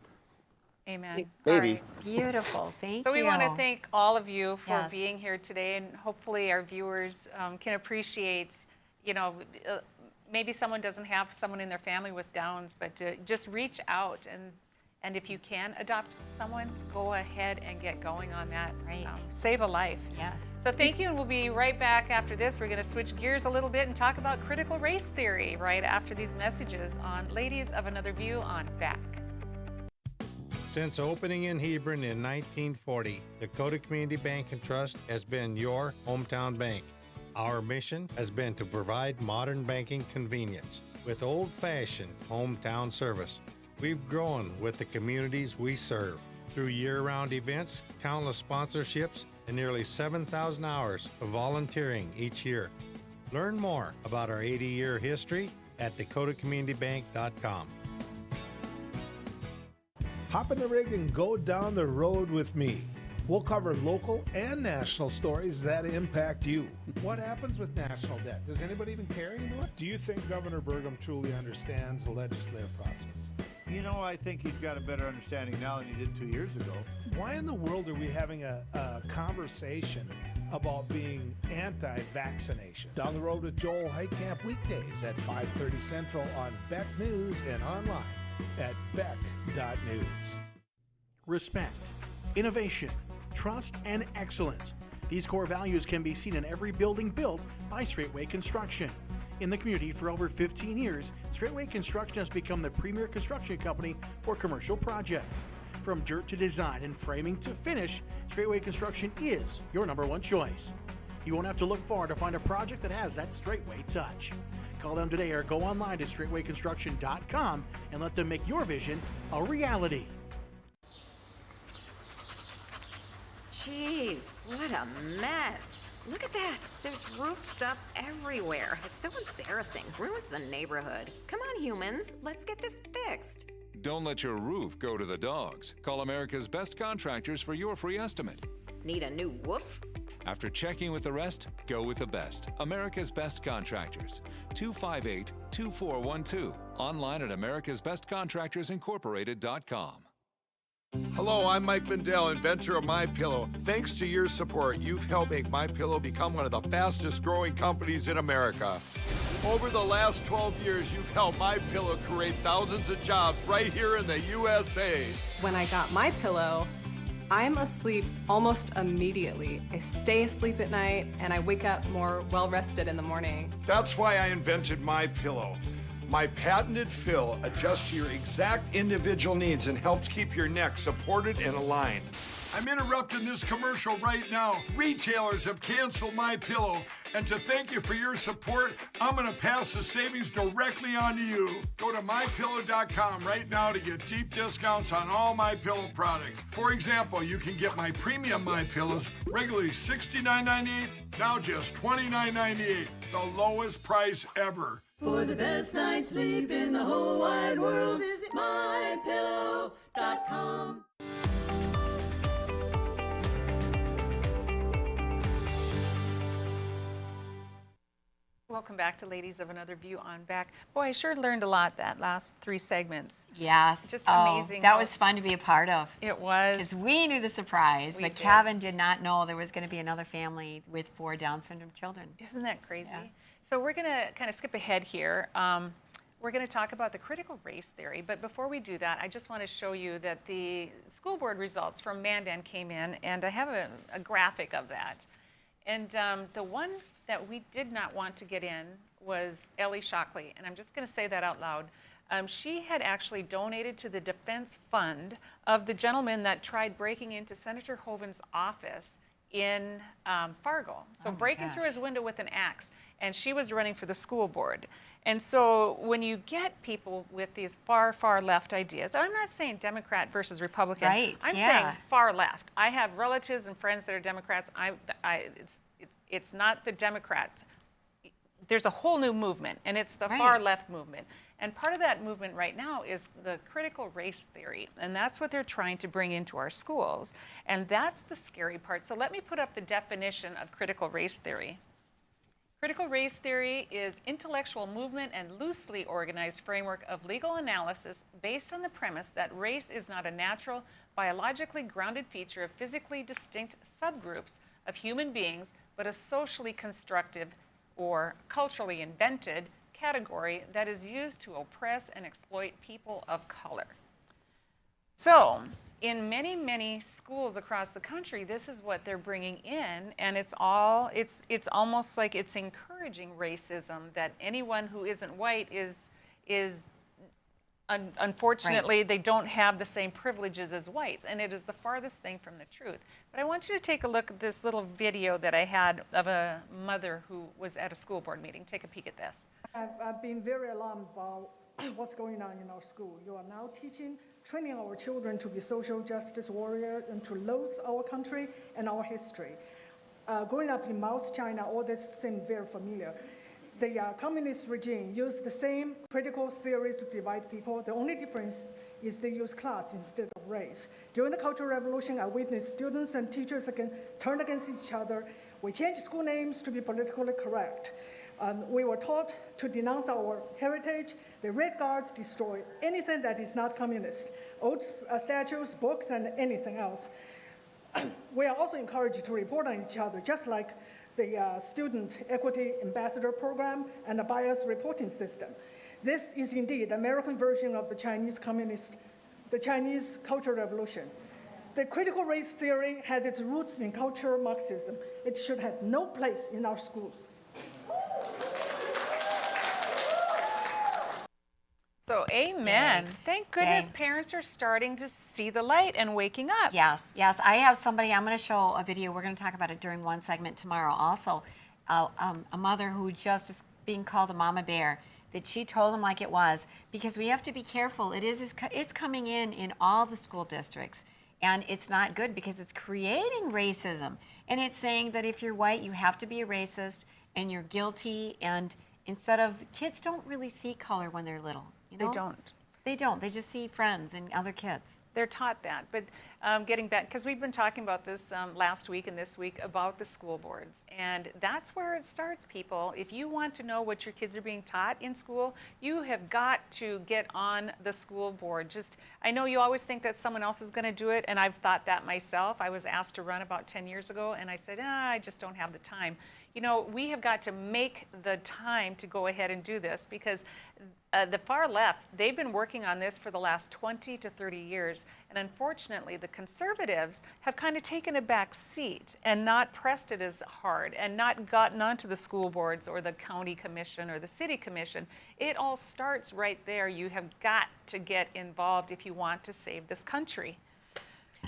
Amen.
Maybe.
Right. Beautiful. Thank you.
So we want to thank all of you for
Yes.
being here today, and hopefully our viewers can appreciate, you know, maybe someone doesn't have someone in their family with Downs, but just reach out, and if you can adopt someone, go ahead and get going on that.
Right.
Save a life.
Yes.
So thank you, and we'll be right back after this. We're going to switch gears a little bit and talk about critical race theory right after these messages on Ladies of Another View on BAC.
Since opening in Hebron in 1940, Dakota Community Bank and Trust has been your hometown bank. Our mission has been to provide modern banking convenience with old-fashioned hometown service. We've grown with the communities we serve through year-round events, countless sponsorships, and nearly 7,000 hours of volunteering each year. Learn more about our 80-year history at dakotacommunitybank.com.
Hop in the rig and go down the road with me. We'll cover local and national stories that impact you. What happens with national debt? Does anybody even care anymore? Do you think Governor Burgum truly understands the legislative process?
You know, I think he's got a better understanding now than he did 2 years ago.
Why in the world are we having a conversation about being anti-vaccination? Down the Road with Joel Heitkamp weekdays at 5:30 Central on Beck News and online at beck.news.
Respect, innovation, trust, and excellence. These core values can be seen in every building built by Straightway Construction. In the community for over 15 years, Straightway Construction has become the premier construction company for commercial projects. From dirt to design and framing to finish, Straightway Construction is your #1 choice. You won't have to look far to find a project that has that Straightway touch. Call them today or go online to straightwayconstruction.com and let them make your vision a reality.
Jeez, what a mess. Look at that. There's roof stuff everywhere. It's so embarrassing. Ruins the neighborhood. Come on, humans. Let's get this fixed.
Don't let your roof go to the dogs. Call America's Best Contractors for your free estimate.
Need a new woof?
After checking with the rest, go with the best. America's Best Contractors. 258-2412. Online at americasbestcontractorsincorporated.com.
Hello, I'm Mike Lindell, inventor of MyPillow. Thanks to your support, you've helped make MyPillow become one of the fastest growing companies in America. Over the last 12 years, you've helped MyPillow create thousands of jobs right here in the USA.
When I got my pillow, I'm asleep almost immediately. I stay asleep at night and I wake up more well-rested in the morning.
That's why I invented MyPillow. My patented fill adjusts to your exact individual needs and helps keep your neck supported and aligned. I'm interrupting this commercial right now. Retailers have canceled MyPillow, and to thank you for your support, I'm going to pass the savings directly on to you. Go to MyPillow.com right now to get deep discounts on all MyPillow products. For example, you can get my premium MyPillows, regularly $69.98, now just $29.98, the lowest price ever.
For the best night's sleep in the whole wide world, visit mypillow.com.
Welcome back to Ladies of Another View on Back. Boy, I sure learned a lot that last 3 segments.
Yes.
Just amazing.
That was fun to be a part of.
It was.
Because we knew the surprise, but Kevin did not know there was going to be another family with 4 Down syndrome children.
Isn't that crazy? Yeah. So we're going to kind of skip ahead here. We're going to talk about the critical race theory, but before we do that, I just want to show you that the school board results from Mandan came in, and I have a graphic of that. And the one that we did not want to get in was Ellie Shockley, and I'm just going to say that out loud. She had actually donated to the defense fund of the gentleman that tried breaking into Senator Hoeven's office in Fargo. So breaking through his window with an axe, and she was running for the school board. And so when you get people with these far, far left ideas, I'm not saying Democrat versus Republican.
Right,
I'm saying far left. I have relatives and friends that are Democrats. It's not the Democrats. There's a whole new movement, and it's the far left movement. And part of that movement right now is the critical race theory, and that's what they're trying to bring into our schools. And that's the scary part. So let me put up the definition of critical race theory. Critical race theory is intellectual movement and loosely organized framework of legal analysis based on the premise that race is not a natural, biologically grounded feature of physically distinct subgroups of human beings, but a socially constructive or culturally invented category that is used to oppress and exploit people of color. So, in many, many schools across the country, this is what they're bringing in, and it's almost like it's encouraging racism, that anyone who isn't white is unfortunately, they don't have the same privileges as whites, and it is the farthest thing from the truth. But I want you to take a look at this little video that I had of a mother who was at a school board meeting. Take a peek at this.
I've been very alarmed about what's going on in our school. You are now training our children to be social justice warriors and to loathe our country and our history. Growing up in Mao's China, all this seemed very familiar. The communist regime used the same critical theory to divide people. The only difference is they use class instead of race. During the Cultural Revolution, I witnessed students and teachers turn against each other. We changed school names to be politically correct. We were taught to denounce our heritage. The Red Guards destroy anything that is not communist, old statues, books, and anything else. We are also encouraged to report on each other, just like the Student Equity Ambassador Program and the bias reporting system. This is indeed the American version of the Chinese Cultural Revolution. The critical race theory has its roots in cultural Marxism. It should have no place in our schools.
So, amen. Thank goodness parents are starting to see the light and waking up.
Yes, yes. I have somebody, I'm going to show a video. We're going to talk about it during one segment tomorrow. Also, a mother who just is being called a mama bear, that she told them like it was, because we have to be careful. It's coming in all the school districts, and it's not good because it's creating racism. And it's saying that if you're white, you have to be a racist, and you're guilty, and instead of, kids don't really see color when they're little. You know?
They don't.
They don't. They just see friends and other kids.
They're taught that. But getting back, because we've been talking about this last week and this week about the school boards. And that's where it starts, people. If you want to know what your kids are being taught in school, you have got to get on the school board. I know you always think that someone else is going to do it, and I've thought that myself. I was asked to run about 10 years ago, and I said, I just don't have the time. You know, we have got to make the time to go ahead and do this, because the far left, they've been working on this for the last 20 to 30 years. And unfortunately, the conservatives have kind of taken a back seat and not pressed it as hard and not gotten onto the school boards or the county commission or the city commission. It all starts right there. You have got to get involved if you want to save this country.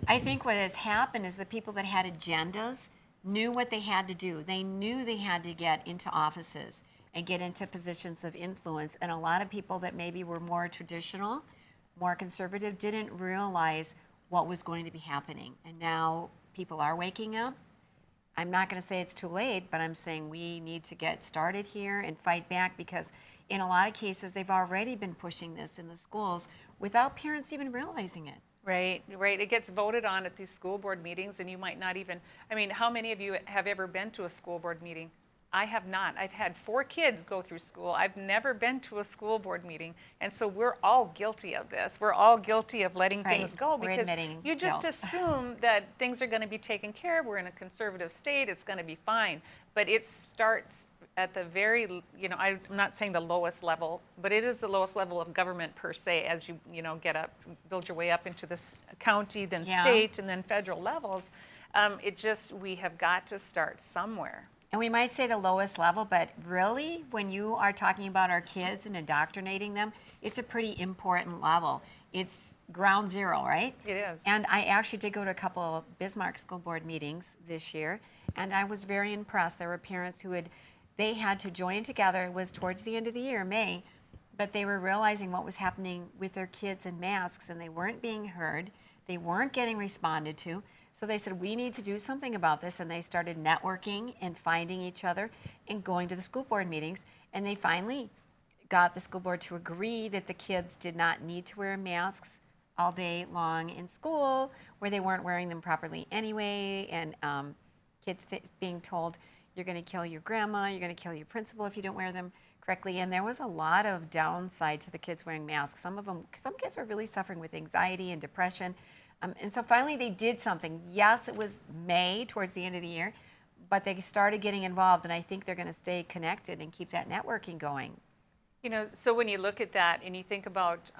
I think what has happened is the people that had agendas knew what they had to do. They knew they had to get into offices and get into positions of influence. And a lot of people that maybe were more traditional, more conservative, didn't realize what was going to be happening. And now people are waking up. I'm not going to say it's too late, but I'm saying we need to get started here and fight back, because in a lot of cases, they've already been pushing this in the schools without parents even realizing it.
Right, right. It gets voted on at these school board meetings, and you might not even, how many of you have ever been to a school board meeting? I have not. I've had 4 kids go through school. I've never been to a school board meeting. And so we're all guilty of this. We're all guilty of letting things go, because you just assume that things are going to be taken care of. We're in a conservative state. It's going to be fine. But it starts at the very, I'm not saying the lowest level, but it is the lowest level of government per se, as you get up, build your way up into this county, then state, and then federal levels. We have got to start somewhere.
And we might say the lowest level, but really, when you are talking about our kids and indoctrinating them, it's a pretty important level. It's ground zero, right?
It is.
And I actually did go to a couple of Bismarck school board meetings this year, and I was very impressed. There were parents who they had to join together. It was towards the end of the year, May, but they were realizing what was happening with their kids in masks, and they weren't being heard. They weren't getting responded to. So they said, we need to do something about this. And they started networking and finding each other and going to the school board meetings. And they finally got the school board to agree that the kids did not need to wear masks all day long in school, where they weren't wearing them properly anyway. And kids being told, you're going to kill your grandma, you're going to kill your principal if you don't wear them correctly. And there was a lot of downside to the kids wearing masks. Some kids were really suffering with anxiety and depression. And so finally they did something. Yes, it was May, towards the end of the year, but they started getting involved, and I think they're going to stay connected and keep that networking going.
So when you look at that and you think about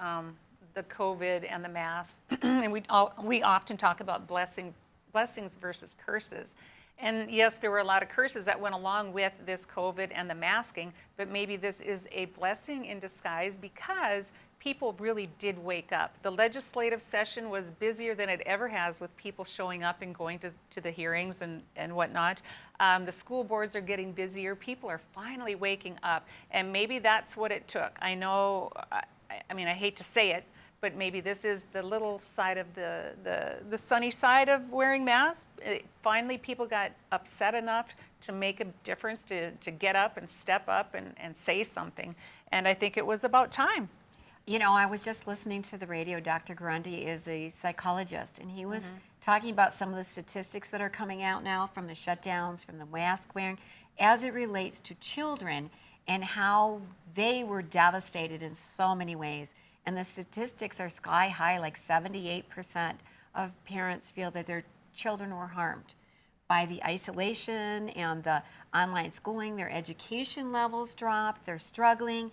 the COVID and the masks, and we often talk about blessings versus curses. And yes, there were a lot of curses that went along with this COVID and the masking, but maybe this is a blessing in disguise, because people really did wake up. The legislative session was busier than it ever has, with people showing up and going to the hearings and whatnot. The school boards are getting busier. People are finally waking up, and maybe that's what it took. I know, I mean, I hate to say it, but maybe this is the little side of the sunny side of wearing masks. Finally, people got upset enough to make a difference, to get up and step up and say something. And I think it was about time.
You know, I was just listening to the radio. Dr. Grundy is a psychologist, and he was talking about some of the statistics that are coming out now from the shutdowns, from the mask wearing, as it relates to children and how they were devastated in so many ways. And the statistics are sky high, like 78% of parents feel that their children were harmed by the isolation and the online schooling. Their education levels dropped, they're struggling,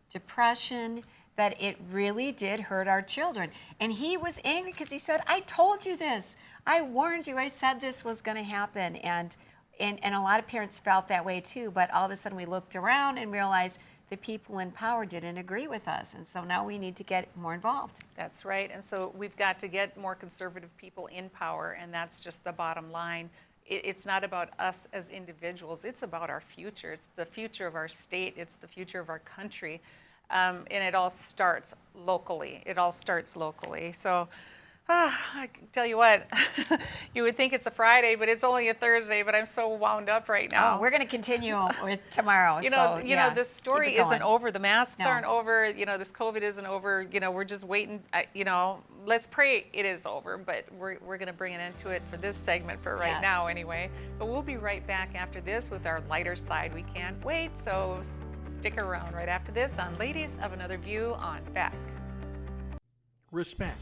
depression, that it really did hurt our children. And he was angry because he said, I told you this. I warned you. I said this was going to happen. And a lot of parents felt that way too. But all of a sudden we looked around and realized the people in power didn't agree with us. And so now we need to get more involved.
That's right. And so we've got to get more conservative people in power. And that's just the bottom line. It's not about us as individuals. It's about our future. It's the future of our state. It's the future of our country. And it all starts locally. It all starts locally. So I can tell you what, you would think it's a Friday, but it's only a Thursday, but I'm so wound up right now.
Oh, we're going to continue with tomorrow.
You know, this story isn't over. The masks aren't over. You know, this COVID isn't over. You know, we're just waiting. You know, let's pray it is over, but we're going to bring it into it for this segment for right now anyway. But we'll be right back after this with our lighter side. We can't wait, so stick around right after this on Ladies of Another View on Back.
Respect,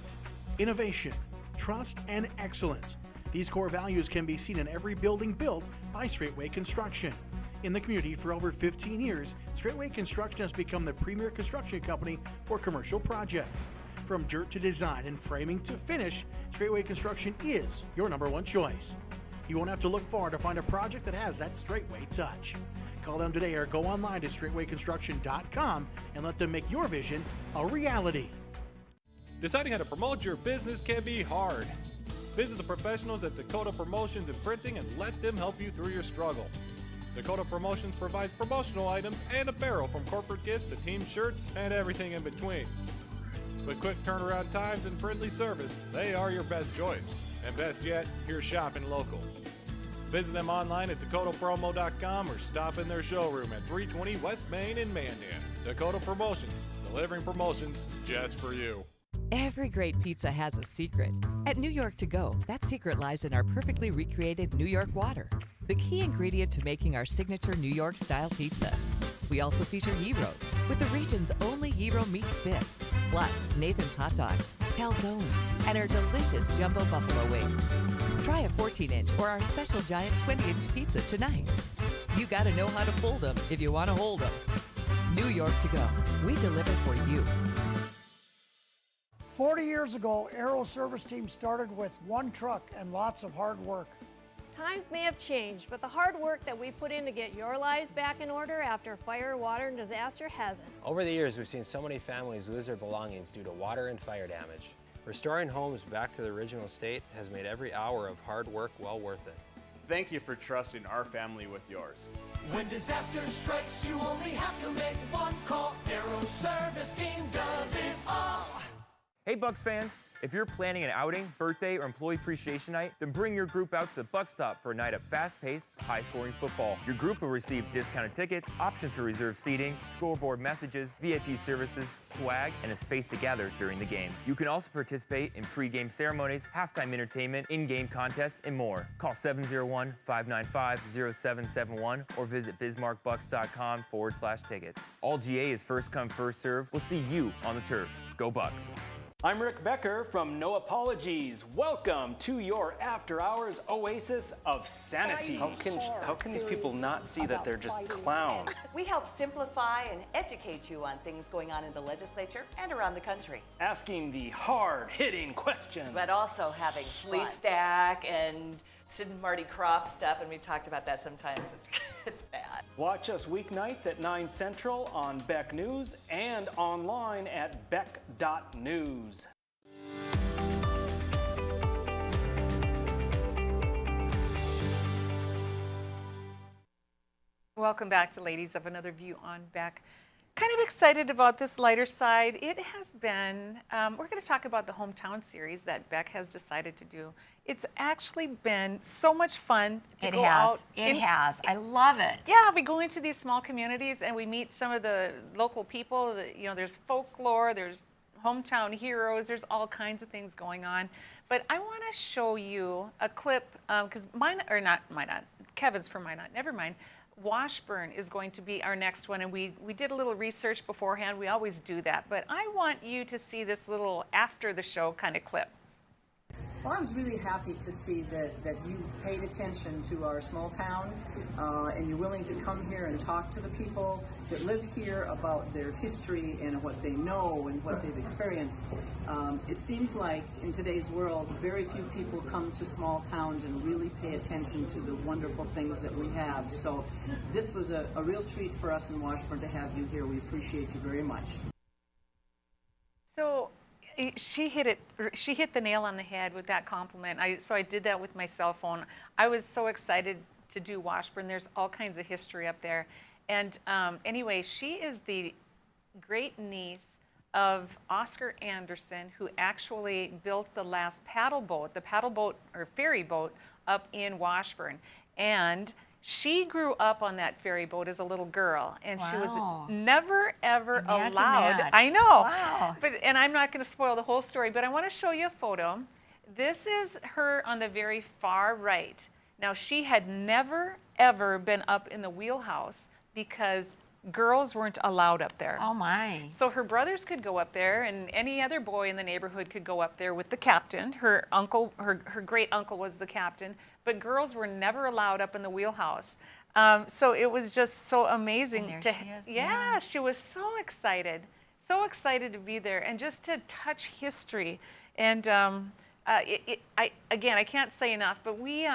innovation, trust, and excellence. These core values can be seen in every building built by Straightway Construction. In the community for over 15 years, Straightway Construction has become the premier construction company for commercial projects. From dirt to design and framing to finish, Straightway Construction is your #1 choice. You won't have to look far to find a project that has that Straightway touch. Call them today or go online to straightwayconstruction.com and let them make your vision a reality.
Deciding how to promote your business can be hard. Visit the professionals at Dakota Promotions and Printing and let them help you through your struggle. Dakota Promotions provides promotional items and apparel, from corporate gifts to team shirts and everything in between. With quick turnaround times and friendly service, they are your best choice. And best yet, you're shopping local. Visit them online at dakotapromo.com or stop in their showroom at 320 West Main in Mandan. Dakota Promotions, delivering promotions just for you.
Every great pizza has a secret. At New York To Go, that secret lies in our perfectly recreated New York water, the key ingredient to making our signature New York-style pizza. We also feature gyros, with the region's only gyro meat spit, plus Nathan's hot dogs, calzones, and our delicious jumbo buffalo wings. Try a 14-inch or our special giant 20-inch pizza tonight. You gotta know how to fold them if you want to hold them. New York To Go, we deliver for you.
40 years ago, Aero Service Team started with one truck and lots of hard work.
Times may have changed, but the hard work that we put in to get your lives back in order after fire, water, and disaster hasn't.
Over the years, we've seen so many families lose their belongings due to water and fire damage. Restoring homes back to the original state has made every hour of hard work well worth it.
Thank you for trusting our family with yours.
When disaster strikes, you only have to make one call. Aero Service Team does it all.
Hey Bucks fans, if you're planning an outing, birthday, or employee appreciation night, then bring your group out to the Buck Stop for a night of fast-paced, high-scoring football. Your group will receive discounted tickets, options for reserved seating, scoreboard messages, VIP services, swag, and a space to gather during the game. You can also participate in pre-game ceremonies, halftime entertainment, in-game contests, and more. Call 701-595-0771 or visit bismarckbucks.com/tickets. All GA is first come, first serve. We'll see you on the turf. Go Bucks.
I'm Rick Becker from No Apologies. Welcome to your after hours oasis of sanity.
How can these people not see that they're just clowns?
We help simplify and educate you on things going on in the legislature and around the country.
Asking the hard-hitting questions.
But also having Lee Stack and Sid and Marty Croft stuff, and we've talked about that sometimes. It's bad.
Watch us weeknights at 9 Central on Beck News and online at beck.news.
Welcome back to Ladies of Another View on Beck. Kind of excited about this lighter side. It has been, we're going to talk about the Hometown series that Beck has decided to do. It's actually been so much fun to go out.
It has. I love it.
Yeah, we go into these small communities and we meet some of the local people. You know, there's folklore, there's hometown heroes, there's all kinds of things going on. But I want to show you a clip, because Kevin's from Minot, never mind. Washburn is going to be our next one, and we did a little research beforehand. We always do that, but I want you to see this little after the show kind of clip.
Well, I was really happy to see that you paid attention to our small town and you're willing to come here and talk to the people that live here about their history and what they know and what they've experienced. It seems like in today's world, very few people come to small towns and really pay attention to the wonderful things that we have. So this was a real treat for us in Washburn to have you here. We appreciate you very much.
So she hit the nail on the head with that compliment. So I did that with my cell phone. I was so excited to do Washburn. There's all kinds of history up there. And anyway, she is the great niece of Oscar Anderson, who actually built the last paddle boat or ferry boat up in Washburn. And she grew up on that ferry boat as a little girl, and she was never, ever allowed.
That.
I know.
Wow.
And I'm not going to spoil the whole story, but I want to show you a photo. This is her on the very far right. Now, she had never, ever been up in the wheelhouse because girls weren't allowed up there.
Oh, my.
So her brothers could go up there, and any other boy in the neighborhood could go up there with the captain. Her uncle, her great uncle was the captain, but girls were never allowed up in the wheelhouse. So it was just so amazing.
And there she is,
yeah, she was so excited to be there and just to touch history. And again, I can't say enough, but we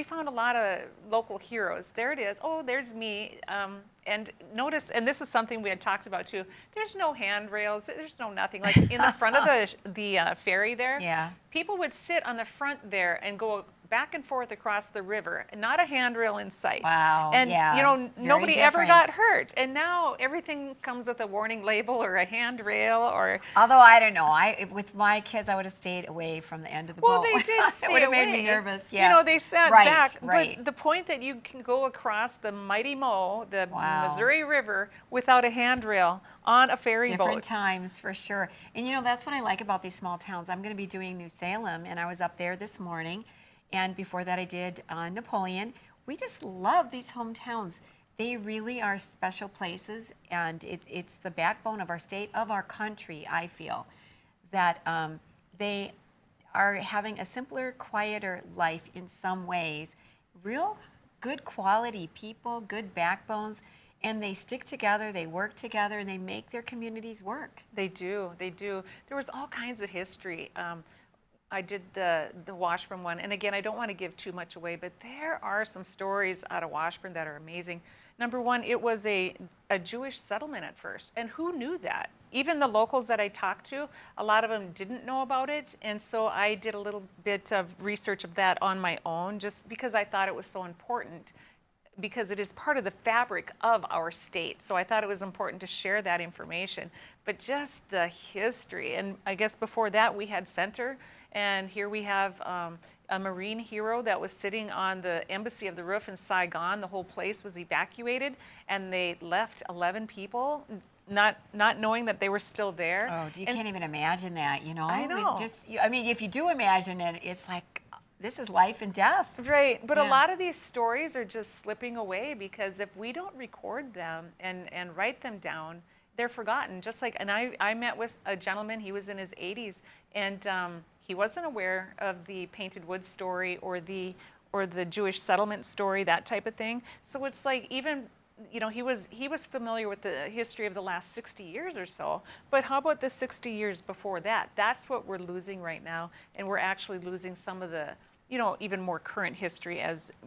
found a lot of local heroes. There it is. Oh, there's me. And notice, and this is something we had talked about too, there's no handrails, there's no nothing. Like in the front of the ferry there,
yeah,
people would sit on the front there and go back and forth across the river, not a handrail in sight.
Wow.
And
yeah.
you know, nobody ever
different.
got hurt. And now everything comes with a warning label or a handrail or.
Although I don't know, with my kids, I would have stayed away from the end of the boat.
Well, they did stay
It would have
away.
made me nervous. Yeah.
You know, they sat
right,
back.
Right.
But the point that you can go across the mighty Mo, the Missouri River, without a handrail on a ferry boat.
Different times for sure. And you know, that's what I like about these small towns. I'm going to be doing New Salem, and I was up there this morning. And before that, I did Napoleon. We just love these hometowns. They really are special places, and it's the backbone of our state, of our country, I feel, that they are having a simpler, quieter life in some ways. Real good quality people, good backbones, and they stick together, they work together, and they make their communities work.
They do, they do. There was all kinds of history. I did the Washburn one, and again, I don't want to give too much away, but there are some stories out of Washburn that are amazing. Number one, it was a Jewish settlement at first, and who knew that? Even the locals that I talked to, a lot of them didn't know about it, and so I did a little bit of research of that on my own, just because I thought it was so important, because it is part of the fabric of our state. So I thought it was important to share that information. But just the history, and I guess before that we had Center, and here we have a Marine hero that was sitting on the embassy of the roof in Saigon. The whole place was evacuated, and they left 11 people, not knowing that they were still there.
Oh, you can't even imagine that, you know?
I know.
I mean, if you do imagine it, it's like, this is life and death.
Right, but
Yeah.
a lot of these stories are just slipping away because if we don't record them and write them down, they're forgotten. Just like, and I met with a gentleman, he was in his 80s, and he wasn't aware of the Painted Woods story or the Jewish settlement story, that type of thing. So it's like, even, you know, he was familiar with the history of the last 60 years or so, but how about the 60 years before that? That's what we're losing right now, and we're actually losing some of the even more current history,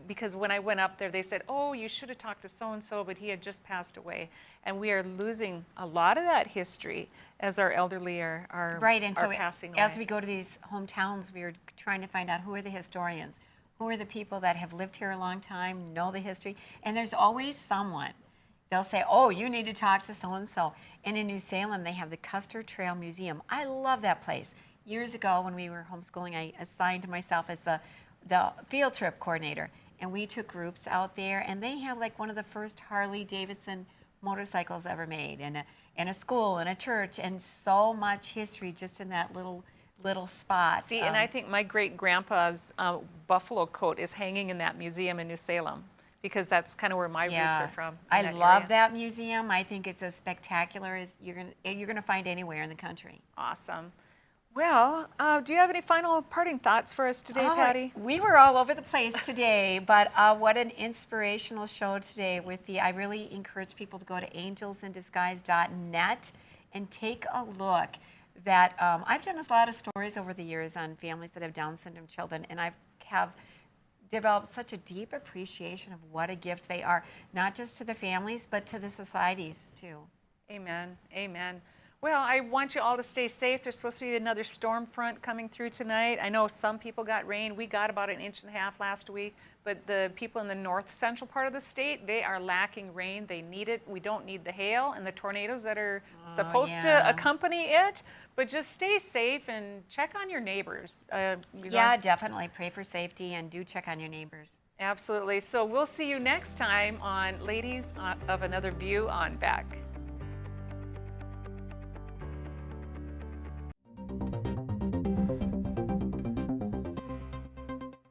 because when I went up there, they said, oh, you should have talked to so-and-so, but he had just passed away. And we are losing a lot of that history as our elderly are
right, and so
passing away.
As we go to these hometowns, we are trying to find out who are the historians, who are the people that have lived here a long time, know the history, and there's always someone. They'll say, oh, you need to talk to so-and-so. And in New Salem, they have the Custer Trail Museum. I love that place. Years ago, when we were homeschooling, I assigned myself as the field trip coordinator. And we took groups out there, and they have like one of the first Harley-Davidson motorcycles ever made, and a school, and a church, and so much history just in that little spot.
See, and I think my great-grandpa's buffalo coat is hanging in that museum in New Salem, because that's kind of where my roots are from.
I love that museum. I think it's as spectacular as you're gonna find anywhere in the country.
Awesome. Well, do you have any final parting thoughts for us today, Patty?
We were all over the place today, but what an inspirational show today. I really encourage people to go to angelsindisguise.net and take a look. I've done a lot of stories over the years on families that have Down syndrome children, and I have developed such a deep appreciation of what a gift they are, not just to the families, but to the societies too.
Amen. Amen. Well, I want you all to stay safe. There's supposed to be another storm front coming through tonight. I know some people got rain. We got about 1.5 inches last week, but the people in the north central part of the state, they are lacking rain. They need it. We don't need the hail and the tornadoes that are supposed to accompany it, but just stay safe and check on your neighbors.
Yeah, definitely. Pray for safety and do check on your neighbors.
Absolutely. So we'll see you next time on Ladies of Another View on Beck.